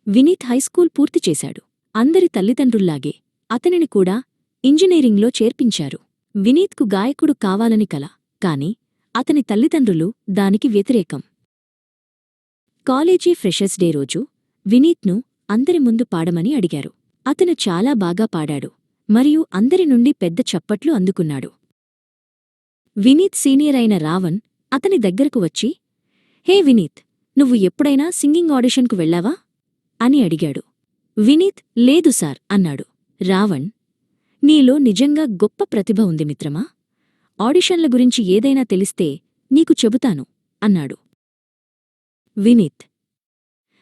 Vineet high school పూర్తి చేశాడు. అందరి తల్లిదండ్రుల్లాగే అతనిని కూడా ఇంజనీరింగ్లో చేర్పించారు. వినీత్కు గాయకుడు కావాలని కల, కాని అతని తల్లిదండ్రులు దానికి వ్యతిరేకం. కాలేజీ ఫ్రెషర్స్ డే రోజు వినీత్ను అందరి ముందు పాడమని అడిగారు. అతను చాలా బాగా పాడాడు మరియు అందరి నుండి పెద్ద చప్పట్లు అందుకున్నాడు. వినీత్ సీనియర్ అయిన రావణ్ అతని దగ్గరకు వచ్చి, హే వినీత్, నువ్వు ఎప్పుడైనా సింగింగ్ ఆడిషన్కు వెళ్ళావా అని అడిగాడు. వినీత్ లేదు సార్ అన్నాడు. రావణ్, నీలో నిజంగా గొప్ప ప్రతిభ ఉంది మిత్రమా. ఆడిషన్ల గురించి ఏదైనా తెలిస్తే నీకు చెబుతాను అన్నాడు. వినీత్,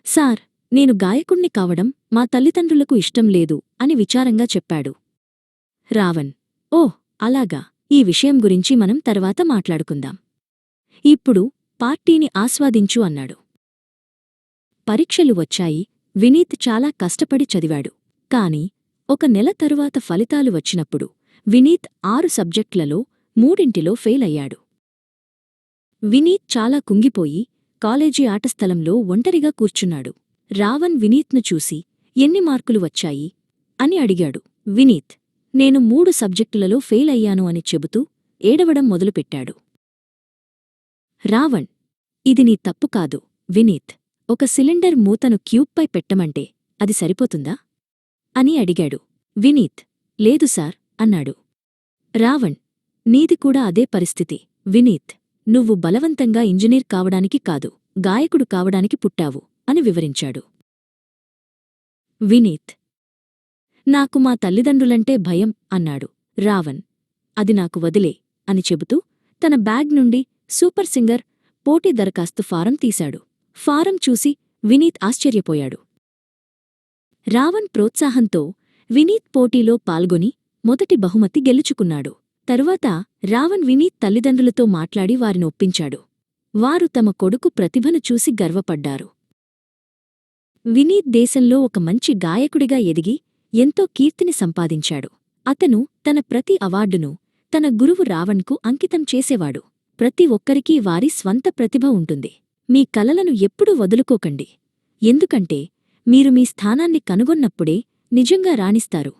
సార్, నేను గాయకుణ్ణి కావడం మా తల్లిదండ్రులకు ఇష్టం లేదు అని విచారంగా చెప్పాడు. రావణ్, ఓహ్ అలాగా, ఈ విషయం గురించి మనం తర్వాత మాట్లాడుకుందాం. ఇప్పుడు పార్టీని ఆస్వాదించు అన్నాడు. పరీక్షలు వచ్చాయి. వినీత్ చాలా కష్టపడి చదివాడు. కాని ఒక నెల తరువాత ఫలితాలు వచ్చినప్పుడు వినీత్ 6 సబ్జెక్టులలో 3 ఫెయిల్ అయ్యాడు. వినీత్ చాలా కుంగిపోయి కాలేజీ ఆటస్థలంలో ఒంటరిగా కూర్చున్నాడు. రావణ్ వినీత్ను చూసి, ఎన్ని మార్కులు వచ్చాయి అని అడిగాడు. వినీత్, నేను 3 సబ్జెక్టులలో ఫెయిల్ అయ్యాను అని చెబుతూ ఏడవడం మొదలుపెట్టాడు. రావణ్, ఇది నీ తప్పు కాదు వినీత్. ఒక సిలిండర్ మూతను క్యూబ్పై పెట్టమంటే అది సరిపోతుందా అని అడిగాడు. వినీత్, లేదు సార్ అన్నాడు. రావణ్, నీది కూడా అదే పరిస్థితి వినీత్. నువ్వు బలవంతంగా ఇంజనీర్ కావడానికి కాదు, గాయకుడు కావడానికి పుట్టావు అని వివరించాడు. వినీత్, నాకు మా తల్లిదండ్రులంటే భయం అన్నాడు. రావణ్, అది నాకు వదిలే అని చెబుతూ తన బ్యాగ్ నుండి సూపర్ సింగర్ పోటీ దరఖాస్తు ఫారం తీశాడు. ఫారం చూసి వినీత్ ఆశ్చర్యపోయాడు. రావణ్ ప్రోత్సాహంతో వినీత్ పోటీలో పాల్గొని మొదటి బహుమతి గెలుచుకున్నాడు. తరువాత రావణ్ వినీత్ తల్లిదండ్రులతో మాట్లాడి వారిని ఒప్పించాడు. వారు తమ కొడుకు ప్రతిభను చూసి గర్వపడ్డారు. వినీత్ దేశంలో ఒక మంచి గాయకుడిగా ఎదిగి ఎంతో కీర్తిని సంపాదించాడు. అతను తన ప్రతి అవార్డును తన గురువు రావణ్కు అంకితం చేసేవాడు. ప్రతి ఒక్కరికీ వారి స్వంత ప్రతిభ ఉంటుంది. మీ కలలను ఎప్పుడూ వదులుకోకండి. ఎందుకంటే మీరు మీ స్థానాన్ని కనుగొన్నప్పుడే నిజంగా రాణిస్తారు.